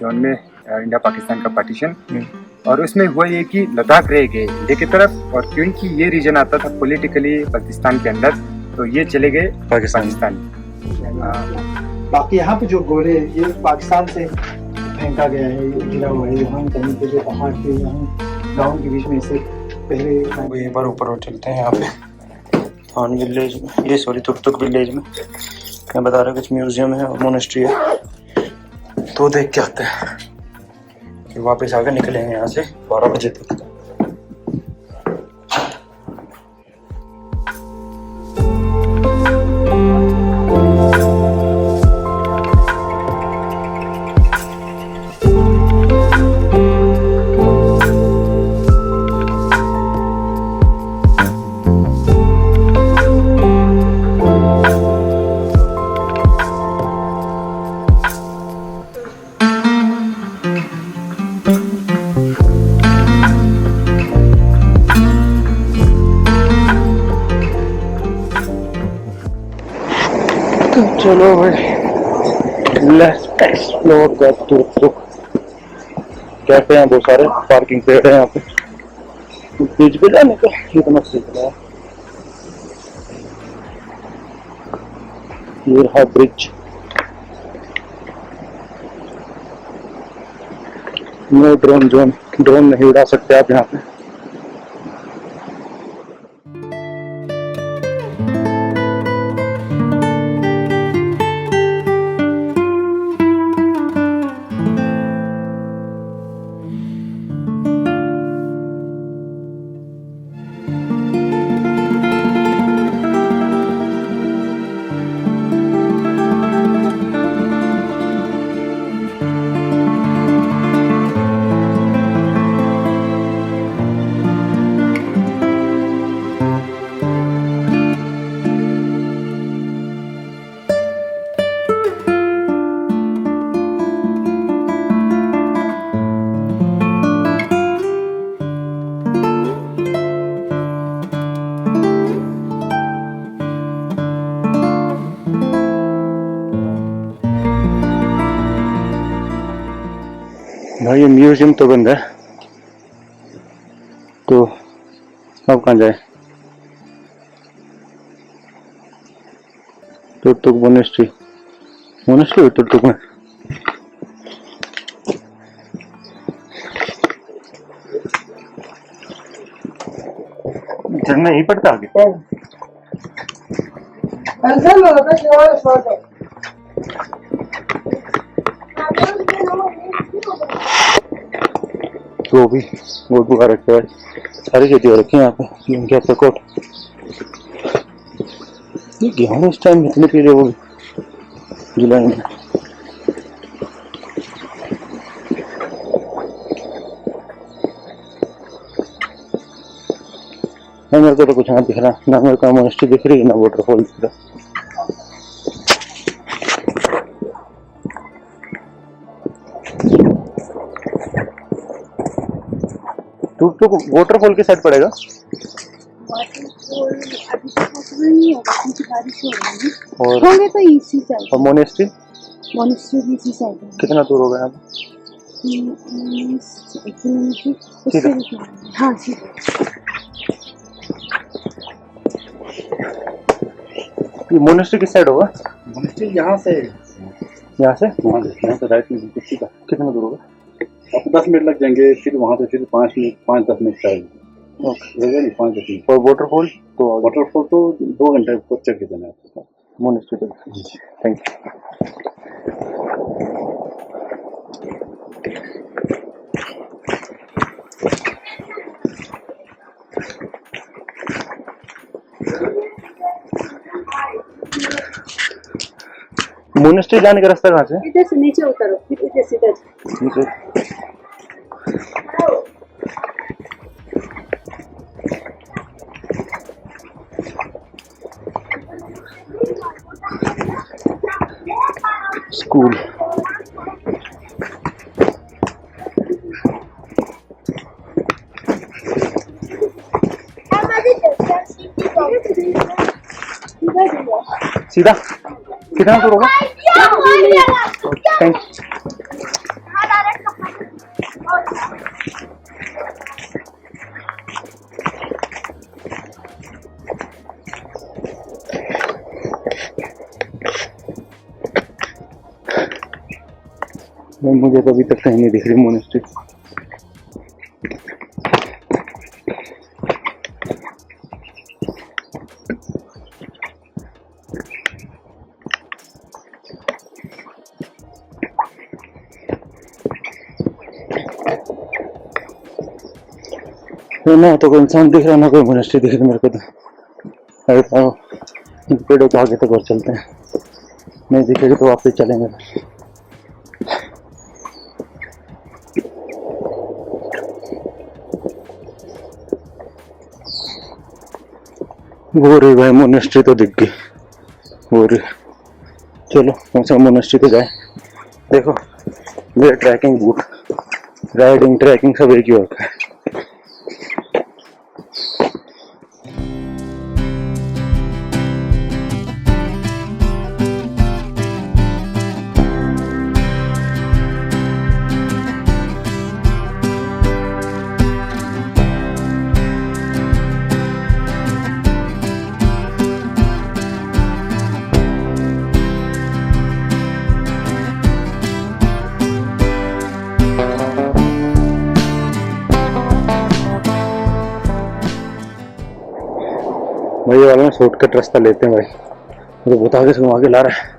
1947 में इंडिया पाकिस्तान का पार्टीशन, और उसमें हुआ ये कि लद्दाख रह गए इंडिया की तरफ, और क्योंकि ये रीजन आता था पॉलिटिकली पाकिस्तान के अंदर, तो ये चले गए पाकिस्तान। बाकी यहाँ पे जो गोले ये पाकिस्तान से फेंका गया है, ये गिरा हुआ है यहाँ कहीं पे, जो पहाड़ के यहाँ गाँव के बीच में से पहले। एक बार ऊपर चलते हैं यहाँ पे थान विलेज में, ये सॉरी तुर्तुक विलेज में। मैं बता रहा हूँ कुछ म्यूजियम है और मोनेस्ट्री है, तो देख के आते हैं। फिर वापस आकर निकलेंगे यहाँ से 12 बजे तक। चलो भाई, let's explore the Turtuk. Cafe हैं बहुत सारे, पार्किंग पेड़ है यहाँ पे। बीच पे जाने का कितना सीख रहा है। ये रहा bridge. No drone zone, drone नहीं उड़ा सकते आप यहाँ पे। भाई ये म्यूजियम तो बंद है, तो अब कहाँ जाए? तुर्तुक मोनेस्ट्री, मोनेस्ट्री तुर्तुक में। झरना यही पड़ता आगे। तो भी बहुत बुरा रखा है, सारी चीजें रखी हैं यहाँ पे। क्या कोट ये गेहूँ इस टाइम इतने पीले वो जुलाई में। मेरे को तो कुछ ना दिख रहा, ना मेरे को मोनेस्ट्री दिख रही है, ना वाटरफॉल दिख रहा। तुर्तुक वाटरफॉल की साइड पड़ेगा। और मोनेस्ट्री, मोनेस्ट्री इसी साइड है। कितना दूर होगा यहाँ पे? हाँ ये मोनेस्ट्री किस साइड होगा? मोनेस्ट्री यहाँ से यहाँ से राइट में। कितना दूर होगा? आपको 10 मिनट लग जाएंगे, फिर वहाँ से फिर 5-10 मिनट चाहिए। Okay, 5-10 minute. और वाटरफॉल तो 2 घंटे को चढ़ के देना है मोनेस्ट्री तक। Thank you. मोनेस्ट्री जाने का रास्ता कहाँ से? इधर से नीचे उतरो, फिर इधर सीधा नीचे। स्कूल सीधा कितना दूर होगा? Thank you. मुझे तो अभी तक कहीं नहीं दिख रही मोनेस्ट्री। ना तो कोई इंसान दिख रहा, ना कोई मोनेस्ट्री दिख रही मेरे को तो। पेड़ों के आगे तक और चलते हैं, नहीं दिखेगी तो वापस चलेंगे। वो रही भाई मोनेस्ट्री तो दिख गई, वो रही। चलो कौन सा मोनेस्ट्री तो जाए। देखो मेरे ट्रैकिंग बूट, राइडिंग ट्रैकिंग सब एक ही होता है। भाई ये वाला शॉर्टकट रास्ता लेते हैं भाई, तो बहुत आगे से घुमा के ला रहा है।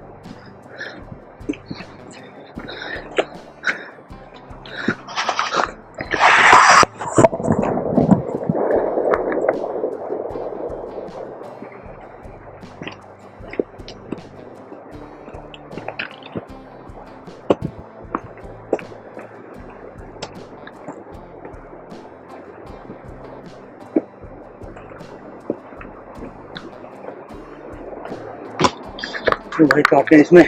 तो भाई काफी इसमें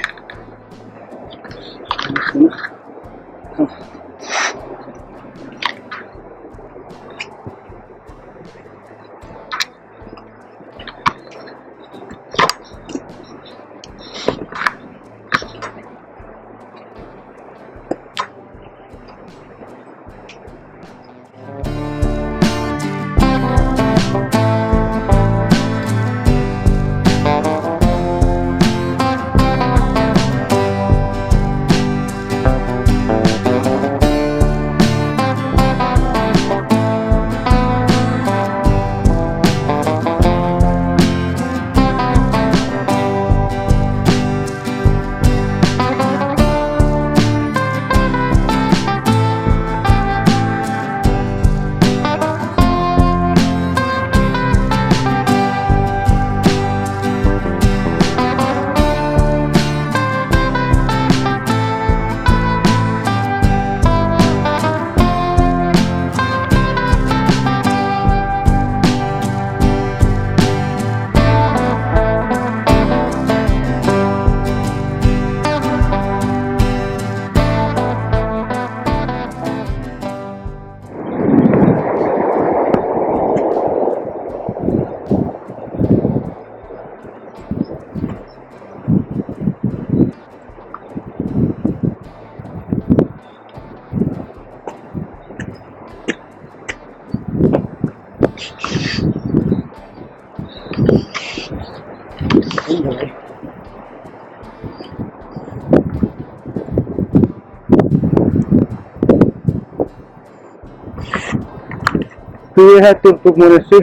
तो ये है तुर्तुक मोनेस्ट्री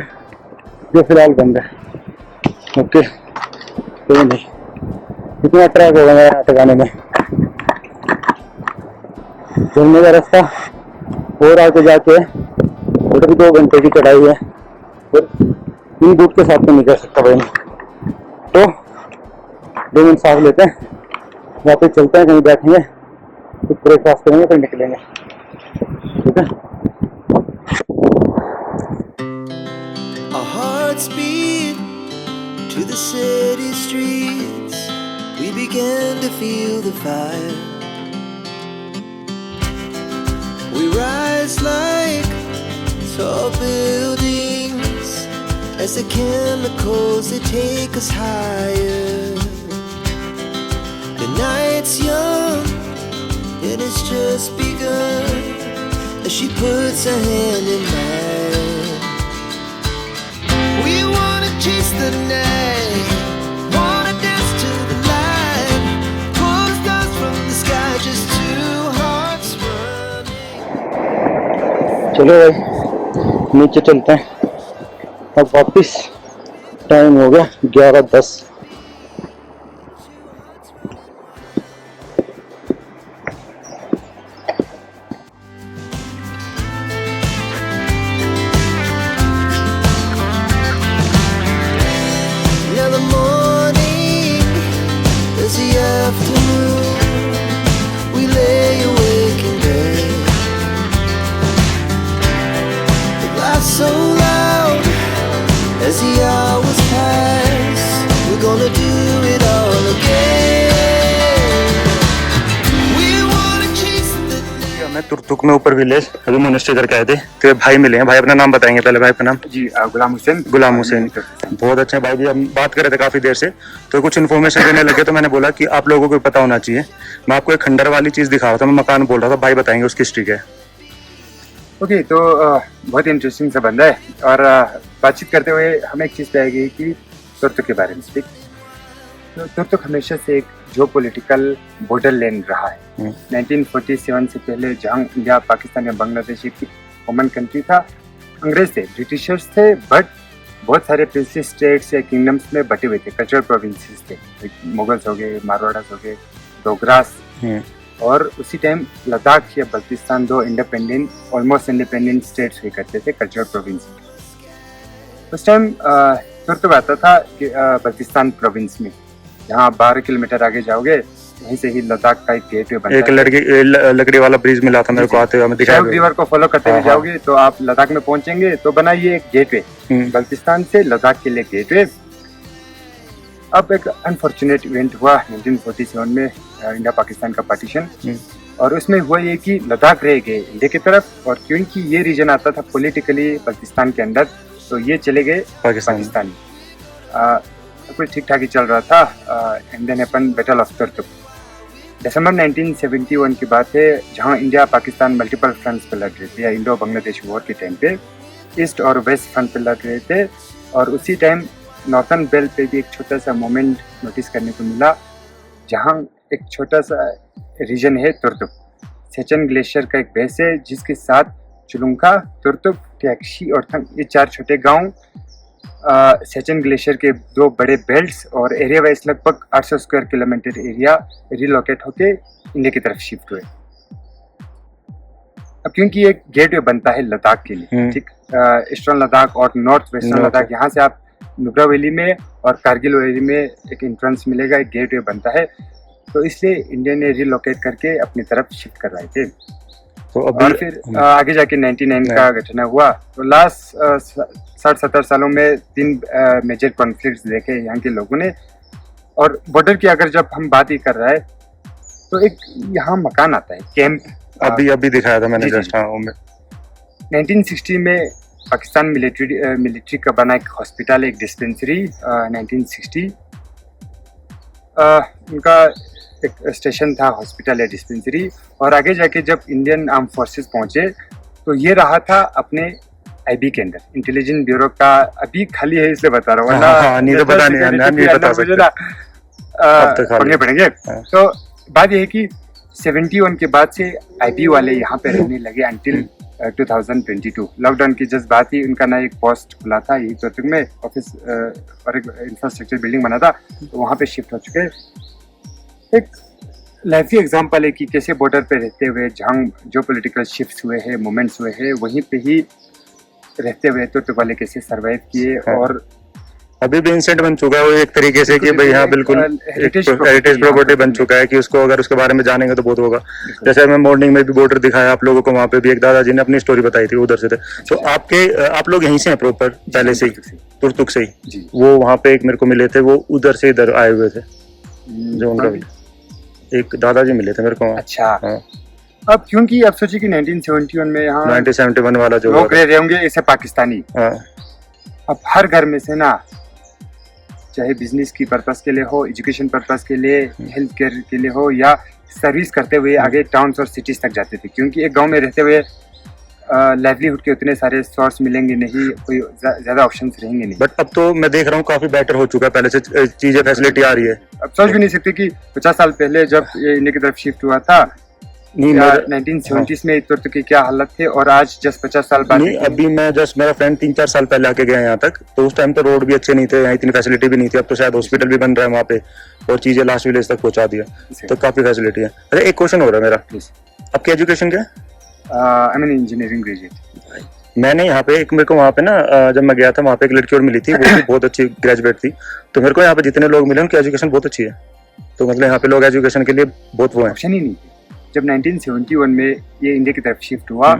जो फिलहाल बंद है। ओके कोई नहीं, इतना ट्रैक होगा यहाँ तक आने में। चलने का रास्ता और आगे जाके उधर भी 2 घंटे की चढ़ाई है, और इन बूट के साथ तो नहीं कर सकता भाई मैं। तो 2 मिनट सांस लेते हैं, वापस चलते हैं, कहीं बैठेंगे, कुछ ब्रेकफास्ट करेंगे, फिर निकलेंगे। ठीक है। Our hearts beat to the city streets. We began to feel the fire. We rise like tall buildings as the chemicals they take us higher. The night's young and it's just begun as she puts her hand in mine. We wanna chase the night, wanna dance to the light, pull the stars from the sky just too hard. चलो भाई नीचे चलते हैं अब वापिस। Time हो गया 11:10। Now the morning is the afternoon. We lay awake in bed. The laughs so loud as the hours pass. We're gonna do it all again. We wanna chase the मैं तुर्तुक में ऊपर विलेज अभी monastery करके आए थे, तो भाई मिले हैं। भाई अपना नाम बताएंगे पहले। भाई अपना नाम? जी गुलाम हुसैन। गुलाम हुसैन, बहुत अच्छे भाई जी। हम बात कर रहे थे काफी देर से, तो कुछ इन्फॉर्मेशन देने लगे, तो मैंने बोला कि आप लोगों को पता होना चाहिए। मैं आपको एक खंडर वाली चीज दिखा रहा था, मैं मकान बोल रहा था, भाई बताएंगे उसकी हिस्ट्री क्या है। ओके, तो बहुत इंटरेस्टिंग सा बंदा है और बातचीत करते हुए हमें एक चीज़ पे आएगी कि तुर्तुक के बारे में। ठीक, तो तुर्तुक हमेशा से एक जो पॉलिटिकल बॉर्डर लैंड रहा है। 1947 से पहले जहाँ इंडिया, पाकिस्तान या बांग्लादेश एक कॉमन कंट्री था, अंग्रेज थे, ब्रिटिशर्स थे, बट बहुत सारे प्रिंसली स्टेट्स या किंगडम्स में बटे हुए थे, कल्चरल प्रोविंसेस थे। मुगल्स हो गए, मारवाड़ास हो गए, डोगरास, और उसी टाइम लद्दाख या बल्तिस्तान दो इंडिपेंडेंट, ऑलमोस्ट इंडिपेंडेंट स्टेट्स हुए करते थे, कल्चरल प्रोविंस। उस टाइम तुर्तुक आता था बल्तिस्तान प्रोविंस में। यहाँ 12 किलोमीटर आगे जाओगे, वहीं से ही लद्दाख का एक गेटवे बनता है। एक लकड़ी वाला ब्रिज मिला था मेरे को आते हुए, हमें दिखाया। रिवर को फॉलो करते हुए जाओगे तो आप लद्दाख में पहुंचेंगे, तो बना ये एक गेटवे, बल्तिस्तान से लद्दाख के लिए गेटवे। अब एक अनफॉर्चुनेट इवेंट हुआ 1947 में, इंडिया पाकिस्तान का पार्टीशन, और उसमें हुआ ये कि लद्दाख रह गए इंडिया की तरफ, और क्योंकि ये रीजन आता था पॉलिटिकली पाकिस्तान के अंदर, तो ये चले गए पाकिस्तान। कुछ ठीक ठाक ही चल रहा था, and then happen battle of Turtuk. दिसंबर 1971 की बात है, जहां इंडिया पाकिस्तान मल्टीपल फ्रंट्स पर लड़ रहे थे, या इंडो बांग्लादेश वॉर के टाइम पे ईस्ट और वेस्ट फ्रंट पर लड़ रहे थे। और उसी टाइम नॉर्थन बेल्ट पे भी एक छोटा सा मोमेंट नोटिस करने को मिला, जहां एक छोटा सा रीजन है तुर्तुक। सेचन ग्लेशियर का एक बेस है, जिसके साथ चुलुंका, तुर्तुक, टैक्शी और थंग, ये 4 छोटे गांव सेचन ग्लेशियर के 2 बड़े बेल्ट्स और एरिया वाइज लगभग 800 स्क्वायर किलोमीटर एरिया रिलोकेट होके इंडिया की तरफ शिफ्ट हुए। अब क्योंकि एक गेटवे बनता है लद्दाख के लिए, ठीक, ईस्टर्न लद्दाख और नॉर्थ वेस्टर्न लद्दाख, यहाँ से आप नुब्रा वैली में और कारगिल वैली में एक एंट्रेंस मिलेगा, एक गेटवे बनता है, तो इसलिए इंडिया ने रिलोकेट करके अपनी तरफ शिफ्ट करवाए थे। तो अभी और फिर आगे जाके 99 का घटना हुआ। तो लास्ट 60-70 सालों में 3 मेजर कॉन्फ्लिक्ट्स देखे यहाँ के लोगों ने। और बॉर्डर की अगर जब हम बात ही कर रहे हैं, तो एक यहाँ मकान आता है, कैंप, अभी दिखाया था मैंने जस्ट। 1960 में पाकिस्तान मिलिट्री का बना एक हॉस्पिटल, एक डिस्पेंसरी 1960। उनका एक स्टेशन था, हॉस्पिटल या डिस्पेंसरी। और आगे जाके जब इंडियन आर्म फोर्सेस पहुंचे, तो ये रहा था अपने आईबी के अंदर, इंटेलिजेंस ब्यूरो का। अभी खाली है इसलिए बता रहा हूँ, वरना नहीं तो पता नहीं बता सकते, पढ़ने पड़ेंगे। तो बात यह है कि 71 के बाद से आईबी वाले यहाँ पे रहने लगे अंटिल 2022। लॉकडाउन की जस्ट बात ही, उनका ना एक पोस्ट खुला था यही तुर्तुक में, ऑफिस और एक इंफ्रास्ट्रक्चर बिल्डिंग बना था, तो वहाँ पे शिफ्ट हो चुके। एक लाइफली एग्जाम्पल है कि कैसे बॉर्डर पे रहते हुए, जहाँ जो पॉलिटिकल शिफ्ट्स हुए हैं, मूवमेंट्स हुए हैं, वहीं पे ही रहते हुए तुर्तुक वाले कैसे सर्वाइव किए। और अभी भी इंसिडेंट बन चुका है वो एक तरीके से कि भाई यहाँ बिल्कुल हेरिटेज प्रॉपर्टी बन चुका है, कि उसको अगर उसके बारे में जानेंगे तो बहुत होगा। जैसे मैं मॉर्निंग में भी बॉर्डर दिखाया आप लोगों को, वहाँ पे भी एक दादाजी ने अपनी स्टोरी बताई थी, उधर से थे। तो आप लोग यहीं से हैं प्रॉपर, पहले से ही तुर्तुक से ही? वो वहाँ पे एक मेरे को मिले थे, वो उधर से इधर आए हुए थे, जो उनका एक दादाजी मिले थे मेरे को। अच्छा, अब क्योंकि आप सोचिए कि 1971 में यहाँ 1971 वाला जो लोग रह रहे होंगे ऐसे पाकिस्तानी। अब हर घर में से ना, चाहे बिजनेस की पर्पस के लिए हो, एजुकेशन पर्पस के लिए, हेल्थ केयर के लिए हो, या सर्विस करते हुए आगे टाउन्स और सिटीज तक जाते थे, क्योंकि एक गांव में रहते हुए लाइवलीहुड के उतने सारे सोर्स मिलेंगे नहीं, कोई ज्यादा ऑप्शंस रहेंगे नहीं। बट अब तो मैं देख रहा हूँ काफी बेटर हो चुका है, पहले से चीजें फैसिलिटी आ रही है। अब सोच भी नहीं सकते कि 50 साल पहले जब ये इंडिया की तरफ शिफ्ट हुआ था, नहीं, 1970s में तुर्क की क्या हालत थे और आज जस्ट 50 साल बाद नहीं, अभी मैं जस्ट मेरा फ्रेंड 3-4 साल पहले आके गया यहाँ तक, तो उस टाइम तो रोड भी अच्छे नहीं थे, यहाँ इतनी फैसिलिटी भी नहीं थी। अब तो शायद हॉस्पिटल भी बन रहा है वहाँ पे और चीजें लास्ट विलेज तक पहुंचा दिया, तो काफी फैसिलिटी है। अरे एक क्वेश्चन हो रहा है मेरा, प्लीज। आपकी एजुकेशन क्या है? I am an engineering graduate. मैंने यहाँ पे मेरे को वहाँ पे ना जब मैं गया था वहाँ पे एक लड़की और मिली थी, वो भी बहुत अच्छी ग्रेजुएट थी। तो मेरे को यहाँ पे जितने लोग मिले उनकी एजुकेशन बहुत अच्छी है, तो मतलब यहाँ पे लोग एजुकेशन के लिए बहुत वो है। ऑप्शन ही नहीं थे। जब 1971 में ये इंडिया की तरफ शिफ्ट हुआ,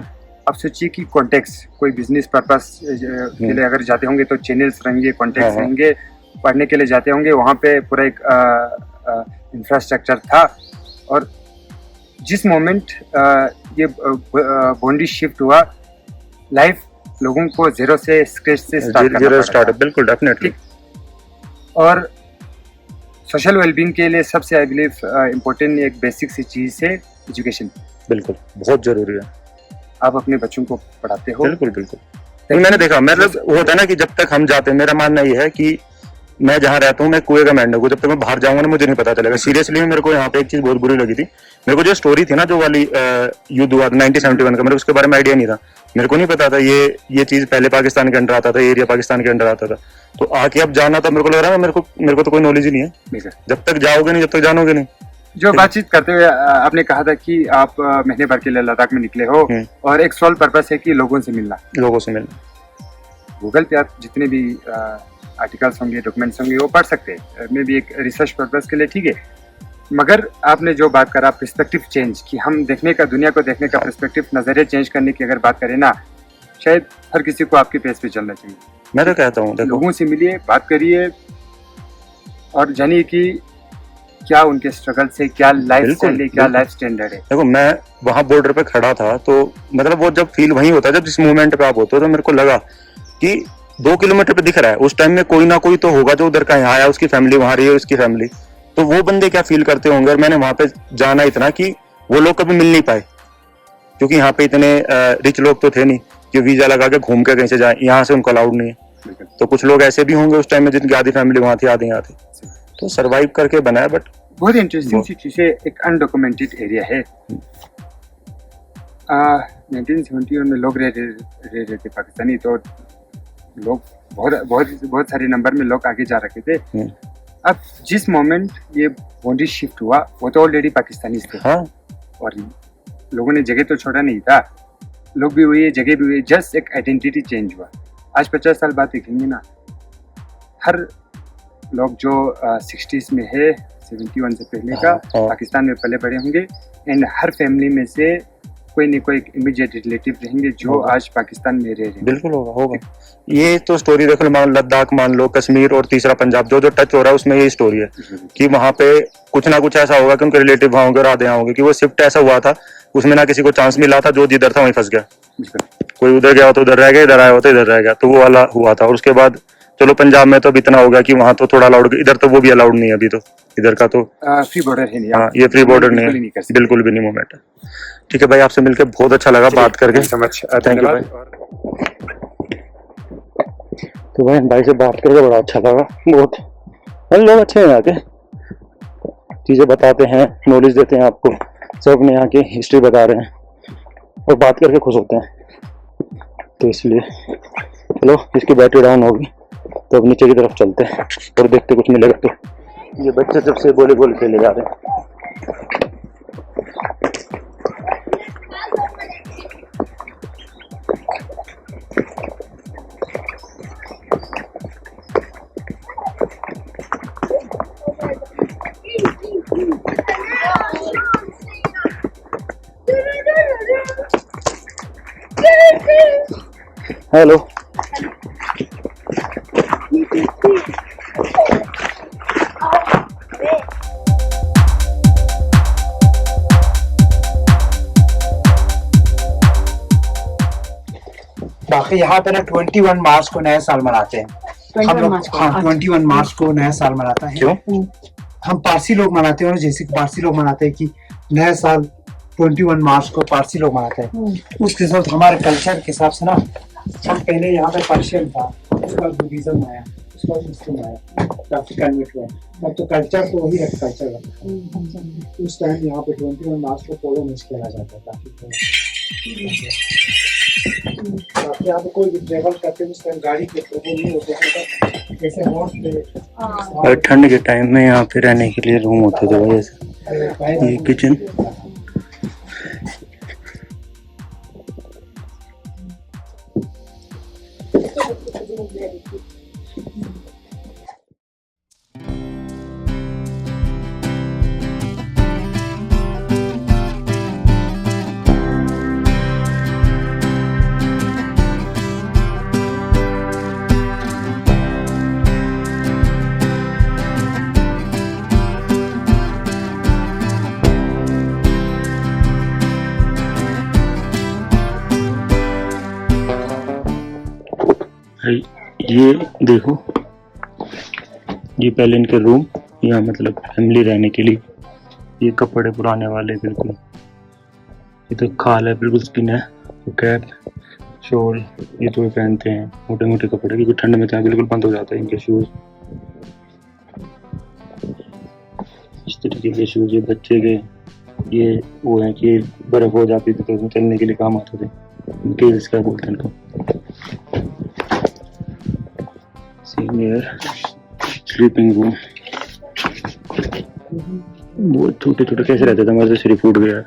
अब सोचिए कि कॉन्टेक्स्ट कोई बिजनेस पर्पस के लिए अगर जाते होंगे तो चैनल्स रहेंगे, कॉन्टेक्ट रहेंगे, पढ़ने के लिए जाते होंगे, वहाँ पे पूरा एक इंफ्रास्ट्रक्चर था। और जिस मोमेंट ये बाउंड्री शिफ्ट हुआ, लाइफ लोगों को जीरो से स्क्रैच से स्टार्ट बिल्कुल डेफिनेटली। और सोशल वेलबींग के लिए सबसे आई बिलीव इम्पोर्टेंट एक बेसिक सी चीज है एजुकेशन। बिल्कुल बहुत जरूरी है। आप अपने बच्चों को पढ़ाते हो? बिल्कुल बिल्कुल। मैंने देखा, मतलब होता है ना कि जब तक हम जाते हैं, मेरा मानना ये है कि मैं जहाँ रहता हूँ मैं कुएं का मेंढक हूँ, जब तक मैं बाहर जाऊंगा ना मुझे नहीं पता चलेगा। सीरियसली मेरे को यहाँ पे एक चीज बहुत बुरी लगी थी, मेरे को जो स्टोरी थी ना जो वाली युद्ध हुआ 1971 का, मेरे उसके बारे में आइडिया नहीं था। मेरे को नहीं पता था ये चीज पहले पाकिस्तान के अंडर आता था, एरिया पाकिस्तान के अंडर आता था। तो आके अब जाना था, मेरे को लग रहा है मेरे को तो कोई नॉलेज ही नहीं है। जब तक जाओगे नहीं, जब तक जानोगे नहीं। जो बातचीत करते हुए आपने कहा था कि आप महीने भर के लिए लद्दाख में निकले हो और एक सोल पर्पस है कि लोगों से मिलना। गूगल पे आप जितने भी आर्टिकल्स होंगे, डॉक्यूमेंट्स होंगे, वो पढ़ सकते हैं। मे भी एक रिसर्च पर्पस के लिए ठीक है, मगर आपने जो बात करा पर्सपेक्टिव चेंज की, हम देखने का, दुनिया को देखने का पर्सपेक्टिव, नजरिया चेंज करने की अगर बात करें ना, शायद हर किसी को आपके पेज पे चलना चाहिए। मैं तो कहता हूँ लोगों से मिलिए, बात करिए और जानिए कि क्या उनके स्ट्रगल से, क्या लाइफ स्टाइल है, क्या लाइफ स्टैंडर्ड है। देखो मैं वहाँ बॉर्डर पे खड़ा था, तो मतलब वो जब फील वही होता है जब जिस मूवमेंट पे आप होते हो, तो मेरे को लगा कि 2 किलोमीटर पे दिख रहा है, उस टाइम में कोई ना कोई तो होगा जो उधर का यहाँ आया, उसकी फैमिली वहां रही है, उसकी फैमिली, तो वो बंदे क्या फील करते होंगे। और मैंने वहां पे जाना इतना कि वो लोग कभी मिल नहीं पाए, क्योंकि यहाँ पे इतने रिच लोग तो थे नहीं कि वीजा लगा के घूम के कहीं से जाए, यहाँ से उनको अलाउड नहीं है। तो कुछ लोग ऐसे भी होंगे उस टाइम में जिनकी आधी फैमिली वहां थी, आधी यहाँ थी, तो सर्वाइव करके बनाया। बट बहुत इंटरेस्टिंग सी चीज है, एक अनडॉक्यूमेंटेड एरिया है। 1971 में लोग रह रहे थे पाकिस्तानी, तो लोग बहुत सारे नंबर में लोग आगे जा रखे थे। अब जिस मोमेंट ये बाउंड्री शिफ्ट हुआ, वो तो ऑलरेडी पाकिस्तानी थे। और लोगों ने जगह तो छोड़ा नहीं था, लोग भी हुए, जगह भी हुई, जस्ट एक आइडेंटिटी चेंज हुआ। आज 50 साल बाद देखेंगे ना, हर लोग जो 60s में है, 71 से पहले का पाकिस्तान में पले बड़े होंगे, एंड हर फैमिली में से कोई न कोई इमीडिएट रिलेटिव रहेंगे जो आज पाकिस्तान में रह रहे हैं। बिल्कुल होगा। ये तो स्टोरी देखो, मान लद्दाख मान लो, कश्मीर और तीसरा पंजाब, जो टच हो रहा है उसमें यही स्टोरी है कि वहाँ पे कुछ ना कुछ ऐसा होगा कि उनके रिलेटिव वहाँ होंगे और आधे यहाँ होंगे, कि वो शिफ्ट ऐसा हुआ था, उसमें ना किसी को चांस मिला था, जो जिधर था वहीं फंस गया। कोई उधर गया हो तो उधर रह गया, इधर आया हो तो इधर रह गया, तो वो वाला हुआ था। और उसके बाद चलो पंजाब में तो अब इतना हो गया कि वहाँ तो थोड़ा अलाउड, इधर तो वो भी अलाउड नहीं है अभी, तो इधर का तो फ्री बॉर्डर है नहीं। हाँ, ये फ्री बॉर्डर नहीं है, बिल्कुल भी नहीं मूवमेंट है। ठीक है भाई, आपसे मिलकर बहुत अच्छा लगा बात करके, थैंक यू भाई। तो भाई से बात करके बड़ा अच्छा लगा, बहुत लोग अच्छे हैं यहाँ के, चीजें बताते हैं, नॉलेज देते हैं आपको, सब अपने यहाँ की हिस्ट्री बता रहे हैं और बात करके खुश होते हैं। तो इसलिए चलो, इसकी बैटरी डाउन होगी तो अब नीचे की तरफ चलते हैं और देखते कुछ मिलेगा। तो ये बच्चे जब से वॉलीबॉल खेले जा रहे हैं। हेलो, बाकी यहाँ पे ना 21 मार्च को नया साल मनाते हैं हम लोग। हाँ, 21 मार्च को नया साल मनाता है। क्यों? हम पारसी लोग मनाते हैं, और जैसे कि पारसी लोग मनाते हैं कि नया साल 21 मार्च को पारसी लोग मनाते हैं। उसके साथ हमारे कल्चर के हिसाब से ना, हम पहले यहाँ पे पर्शियन था, उसके बाद बुद्धिज्म आया, उसके बाद मुस्लिम आया, काफी कन्वर्ट हुआ है। अब तो कल्चर तो वही कल्चर है। उस टाइम यहाँ पे 21 मार्च को पोलो मैच खेला जाता था काफी। यहाँ पे कोई भी ट्रेवल करते उस टाइम गाड़ी के प्रोग्राम नहीं होते थे, जैसे हॉर्स पे। और ठंड के टाइम में यहाँ पे रहने के लिए रूम होते थे भाई ऐसे। ये किचन, ये देखो, ये पहले इनके रूम, यहाँ मतलब फैमिली रहने के लिए। ये कपड़े पुराने वाले बिल्कुल, ये तो खाल है बिल्कुल, स्किन है। तो कैप, शॉल ये तो पहनते हैं, मोटे मोटे कपड़े, क्योंकि ठंड में तो बिल्कुल बंद हो जाता है इनके शूज। इस तरीके के शूज ये बच्चे के, ये वो है कि बर्फ हो जाती थी तो उसमें चलने के लिए काम आते थे। इनके इसका बोलते हैं इनको। सीनियर स्लीपिंग रूम, बहुत छोटे छोटे कैसे रहते थे, हमारे तो सिर फूट गया।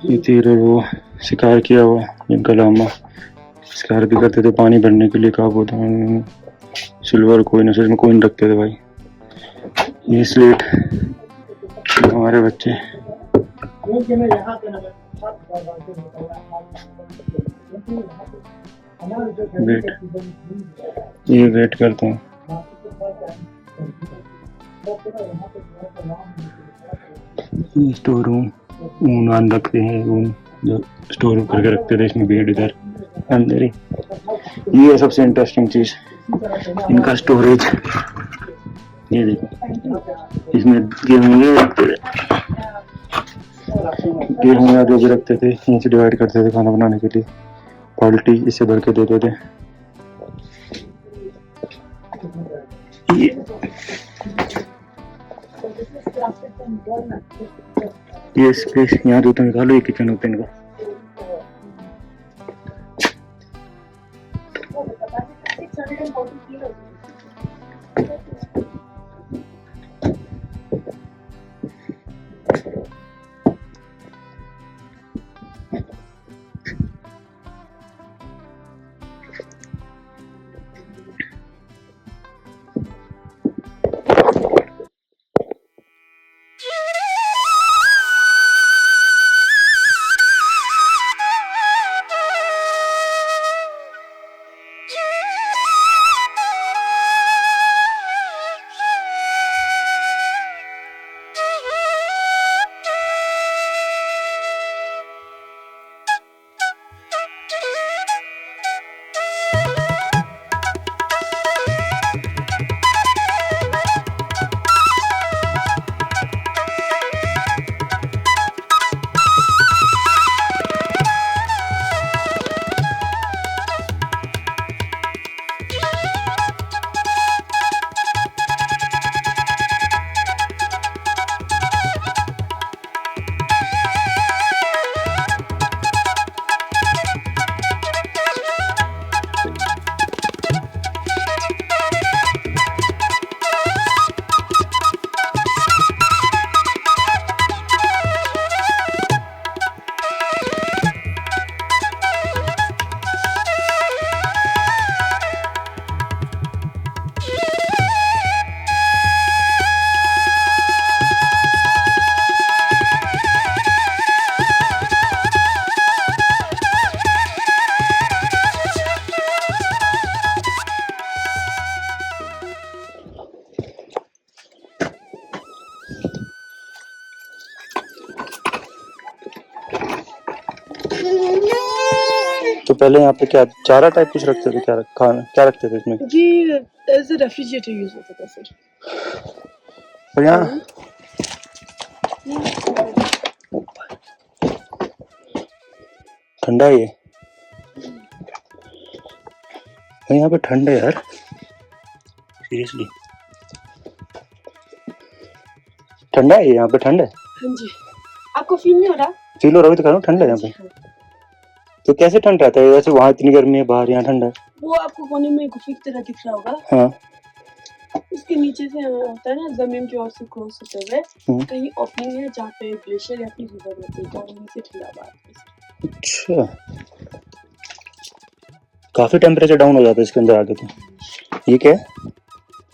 ये तीर वो शिकार किया हुआ इनका लामा, शिकार भी करते थे पानी भरने के लिए। कहा बोलते हैं सिल्वर कोइन, उसमें कोइन रखते थे भाई। ये स्लेट हमारे बच्चे वेट, ये वेट करते हैं। स्टोर रूम, ऊन आन रखते हैं, ऊन जो स्टोर करके रखते थे इसमें बेड इधर अंदर ही। ये है सबसे इंटरेस्टिंग चीज, इनका स्टोरेज। ये देखो, इसमें गेहूं ये रखते थे, गेहूं या जो भी रखते थे यहीं से डिवाइड करते थे खाना बनाने के लिए। बाल्टी इससे भर के देते थे। ये स्पेस, यहाँ जूता निकालो, ये किचन होता है इनका। पहले यहाँ पे क्या चारा टाइप कुछ रखते थे, क्या खाना क्या रखते थे इसमें? ये एज अ रेफ्रिजरेटर यूज होता था सर। और यहाँ ठंडा है ये, यहाँ पे ठंड है यार सीरियसली, ठंडा है यहाँ पे, ठंड है। हाँ जी, आपको फील नहीं हो रहा? फील हो रहा है तो कह रहा हूँ ठंड है यहाँ पे। तो कैसे ठंड रहता है वैसे, वहाँ इतनी गर्मी है, बाहर यहाँ ठंडा है। वो आपको कोने में गुफी की तरह दिख रहा होगा, हाँ उसके नीचे से होता है ना, जमीन की ओर से क्रॉस होते हुए कहीं ओपनिंग है जहाँ पे ग्लेशियर या फिर रिवर होती है, तो वहीं से ठंडा बाहर। अच्छा, काफी टेम्परेचर डाउन हो जाता है इसके अंदर आगे। तो ये क्या है?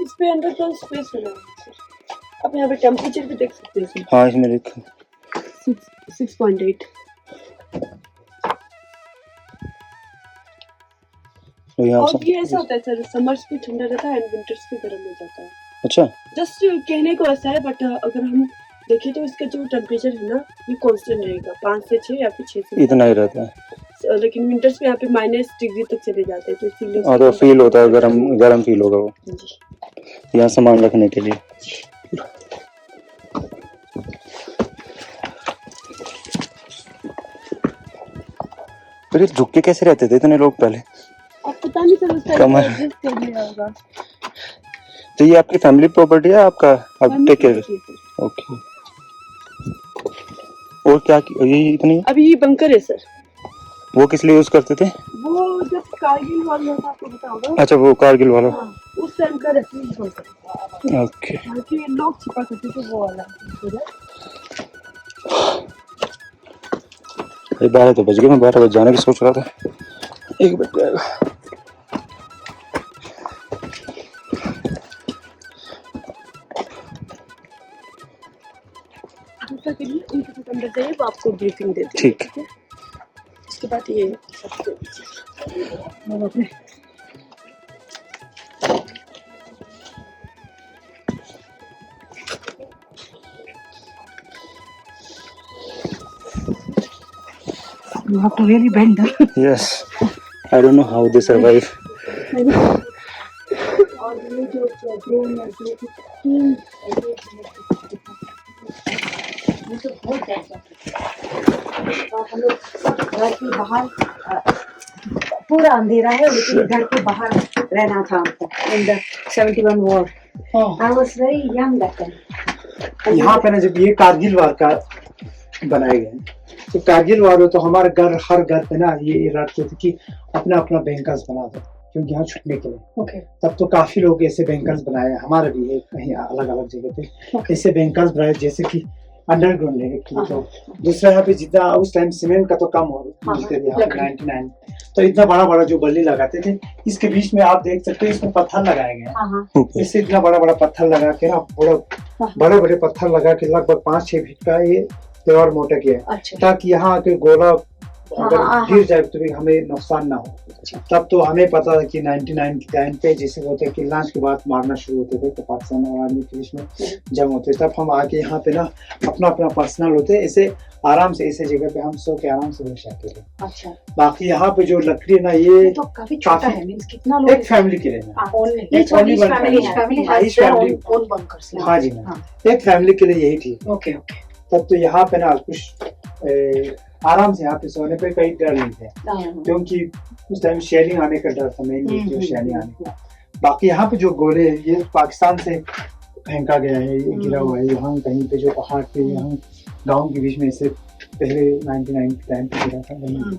इस पे अंदर तो स्पेस बना है सर, आप यहाँ पे टेम्परेचर भी देख सकते हैं। हाँ इसमें देखो 6.8। और ये ऐसा होता है सर, समर्स भी ठंडा रहता है एंड विंटर्स भी गर्म हो जाता है। अच्छा, जस्ट कहने को ऐसा है, बट अगर हम देखें तो इसका जो टेम्परेचर है ना, ये कांस्टेंट रहेगा, 5 से 6 या फिर 6 से इतना ही रहता है। लेकिन विंटर्स में यहाँ पे -डिग्री तक चले जाते हैं, तो इसीलिए हाँ तो फील होता है, गरम फील होगा वो जी। यहाँ सामान रखने के लिए। फिर ये झुक के कैसे रहते थे इतने लोग पहले? अब पता नहीं सर, उस टाइम कमर। एडजस्ट कर लिया होगा। तो ये आपकी फैमिली प्रॉपर्टी है आपका, आप टेक केयर? ओके। और क्या ये इतनी? अभी ये बंकर है सर। वो किस लिए यूज करते थे? वो जब कारगिल वाला था आपको पता होगा। अच्छा, वो कारगिल वाला। हाँ, उस टाइम का रेफ्यूज बंकर। ओके। बाकी लोग छिपा करते थे वो वाला। 12 तो बज गए, मैं 12 बजे जाने की सोच रहा था, 1 बज जाएगा। दूसरा के लिए उनके साथ अंदर जाइए, वो आपको ब्रीफिंग देते हैं। ठीक है। उसके बाद ये You have to really bend them. Yes, I don't know how they survive. और ये जो ड्रोन है ये 3 ये तो बहुत ऐसा हम लोग घर के बाहर पूरा अंधेरा है, लेकिन घर के बाहर रहना था हमको in the 71 war. I was very young that time. यहाँ पे ना जब ये कारगिल वार का बनाए गए, तो कारगिल वार हो तो हमारे घर, हर घर पे ना ये रखते थे कि अपना अपना बैंकर्स बना दो, क्योंकि यहाँ छुटने के लिए। ओके। तब तो काफी लोग ऐसे बैंकर्स बनाए, हमारे भी है कहीं अलग अलग जगह पे ऐसे बैंकर्स बनाए, जैसे कि अंडरग्राउंड लेने के लिए। तो दूसरा यहाँ पे जितना उस टाइम सीमेंट का तो कम हो मिलते थे, यहाँ पे 99, तो इतना बड़ा बड़ा जो बल्ली लगाते थे, इसके बीच में आप देख सकते हैं इसमें पत्थर लगाए गए। इससे इतना बड़ा बड़ा पत्थर लगा के ना, बड़े बड़े पत्थर लगा के लगभग 5-6 फीट का ये दीवार मोटा किया है। अच्छा। ताकि यहाँ आके गोला अगर गिर जाए तो भी हमें नुकसान ना हो। तब तो हमें पता था कि 99 के टाइम पे जैसे होते कि लॉन्च के बाद मारना शुरू होते थे, तो पाकिस्तान और आर्मी के बीच में जंग होते, तब हम आके यहाँ पे ना अपना अपना पर्सनल होते, ऐसे आराम से ऐसे जगह पे हम सो के आराम से बैठ जाते थे। अच्छा। बाकी यहाँ पे जो लकड़ी है ना, ये तो काफी छोटा है, मींस कितना लोग एक फैमिली के लिए ना, हाँ जी ना, एक फैमिली के लिए यही थी। Okay okay. तब तो यहाँ पे ना कुछ आराम से यहाँ पे सोने पे कहीं डर नहीं थे, क्योंकि उस टाइम शेलिंग आने का डर था, मेनली जो शेलिंग आने का। बाकी यहाँ पे जो गोले ये पाकिस्तान से फेंका गया है, ये गिरा हुआ है यहाँ कहीं पे, जो पहाड़ पे यहाँ गांव के बीच में से पहले 99 के टाइम पे गिरा था।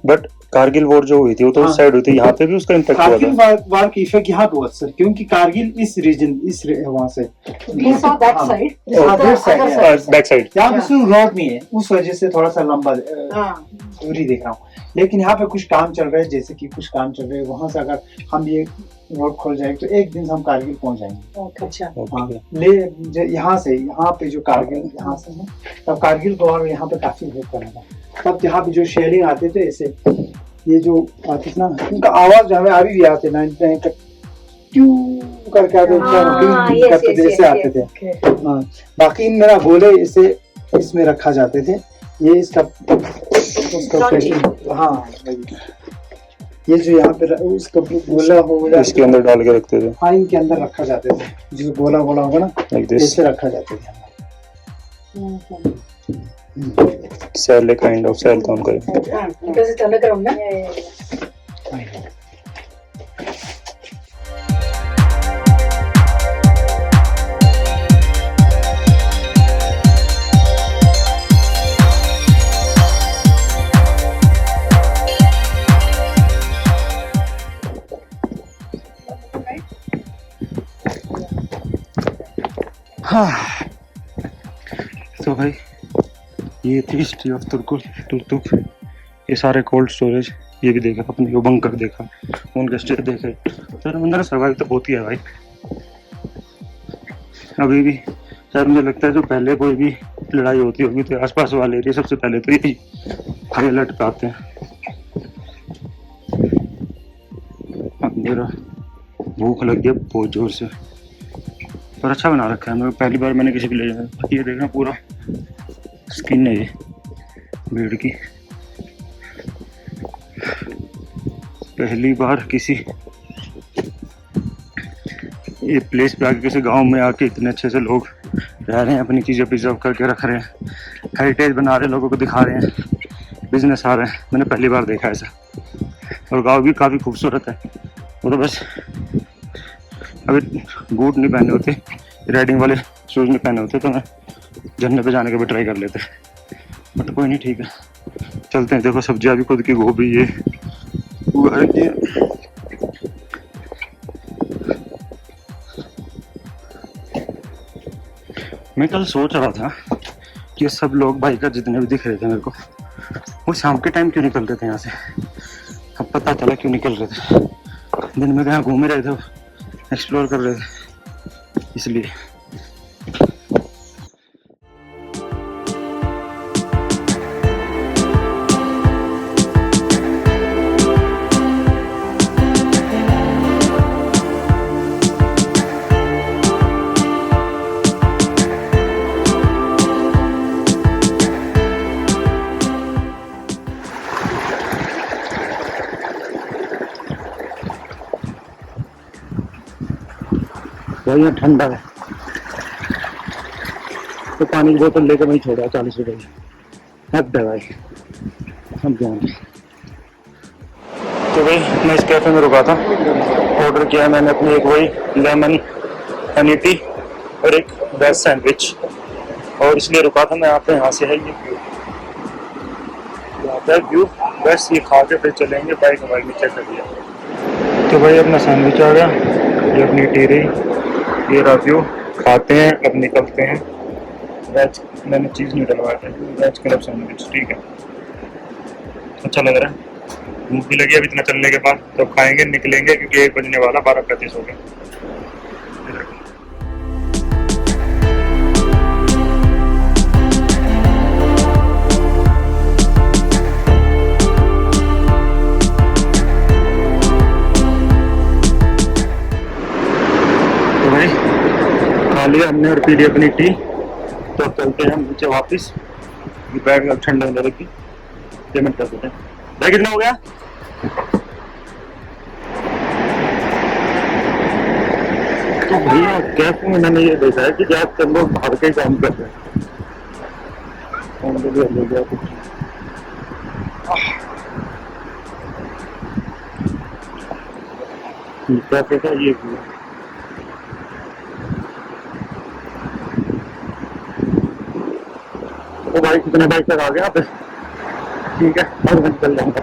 बट कारगिल वॉर जो हुई थी वो तो उस साइड हुई थी, यहाँ पे भी उसका इम्पैक्ट हुआ था। कारगिल वार की इफेक्ट यहाँ पे हुआ सर, क्योंकि कारगिल इस रीजन, इस वहाँ से बैक साइड यहाँ पे सिर्फ रोड नहीं है, उस वजह से थोड़ा सा लंबा दूरी देख रहा हूँ। लेकिन यहाँ पे कुछ काम चल रहा है, जैसे कि कुछ काम चल रहे हैं वहां से, अगर हम ये रोड खोल जाए तो एक दिन हम कारगिल पहुंच जाएंगे। अच्छा। हाँ, ले यहाँ से, यहाँ पे जो कारगिल यहाँ से है, तब कारगिल को और यहाँ पे काफी हेल्प करेगा। तब यहाँ पे जो शेलिंग आते थे ऐसे, ये जो आते थे ना, उनका आवाज हमें अभी भी आते 99 का ट्यू करके आते थे, ऐसे आते थे। हाँ, बाकी मेरा गोले इसे इसमें रखा जाते थे, ये इसका हाँ ये जो यहाँ पे उसको गोला हो इसके अंदर डाल के रखते थे, हाँ इनके अंदर रखा जाते थे, जो गोला गोला होगा ना लाइक दिस, ऐसे रखा जाते थे। सेल काइंड ऑफ सेल काम करे। Entonces te hablo una. हाँ तो भाई ये थी हिस्ट्री ऑफ तुर्तुक। ये सारे कोल्ड स्टोरेज, ये भी देखा अपने, वो बंकर देखा, उनके स्टे देखे। सर अंदर सर्वाइव तो होती है भाई अभी भी। सर मुझे लगता है जो पहले कोई भी लड़ाई होती होगी तो आसपास वाले एरिया सबसे पहले तो यही हाई अलर्ट पे आते हैं। अंधेरा, भूख लग गया बहुत जोर से, पर अच्छा बना रखा है। मैं पहली बार मैंने किसी को ले जाया। ये देखना पूरा स्किन है ये भेड़ की। पहली बार किसी ये प्लेस पे आके, किसी गांव में आके इतने अच्छे से लोग रह रहे हैं, अपनी चीज़ें प्रिजर्व करके रख रहे हैं, हेरिटेज बना रहे हैं, लोगों को दिखा रहे हैं, बिजनेस आ रहे हैं। मैंने पहली बार देखा ऐसा। और गांव भी काफ़ी खूबसूरत है। वो तो बस अभी बूट नहीं पहने होते, राइडिंग वाले शूज़ नहीं पहने होते, तो मैं झरने पे जाने का भी ट्राई कर लेते। बट कोई नहीं, ठीक है चलते हैं। देखो सब्जियां भी खुद की, गोभी ये उगा रखी है। मैं कल सोच रहा था कि सब लोग बाइकर जितने भी दिख रहे थे मेरे को, वो शाम के टाइम क्यों निकल रहे थे यहाँ से। अब पता चला क्यों निकल रहे थे। दिन में कहाँ घूम रहे थे, एक्सप्लोर कर रहे थे, इसलिए। भाई ठंडा है तो पानी की बोतल लेकर वहीं छोड़ा 40 रुपए की। हद है भाई, अब जाना। तो भाई मैं इस कैफे में रुका था, ऑर्डर किया मैंने अपनी एक वही लेमन हनी टी और एक वेज सैंडविच, और इसलिए रुका था मैं यहाँ पे। यहाँ से है ये व्यू, यहाँ पे व्यू बस ये खा के फिर चलेंगे। बाइक हमारी नीचे कर दिया। तो भाई अपना सैंडविच आ गया, ये अपनी टी रही, ये व्यू, खाते हैं अब निकलते हैं। वेज मैंने चीज़ नहीं डलवाया था, वेज क्लब सैंडविच, ठीक है अच्छा लग रहा है। भूख भी लगी अब इतना चलने के बाद, तो खाएंगे निकलेंगे क्योंकि 1 बजने वाला, 12:35 हो गया। तो भाई खा लिया हमने और पी ली अपनी टी, तो चलते हैं हम नीचे वापस। बैग अब ठंडा होने लगी, पेमेंट कर देते हैं। भाई कितना हो गया? तो भैया कैफे में मैंने ये देखा है कि ज्यादातर लोग बाहर के ही काम कर रहे हैं। कैफे का ये तो भाई कितने बाइक आ गया, ठीक है और चल जाऊंगा।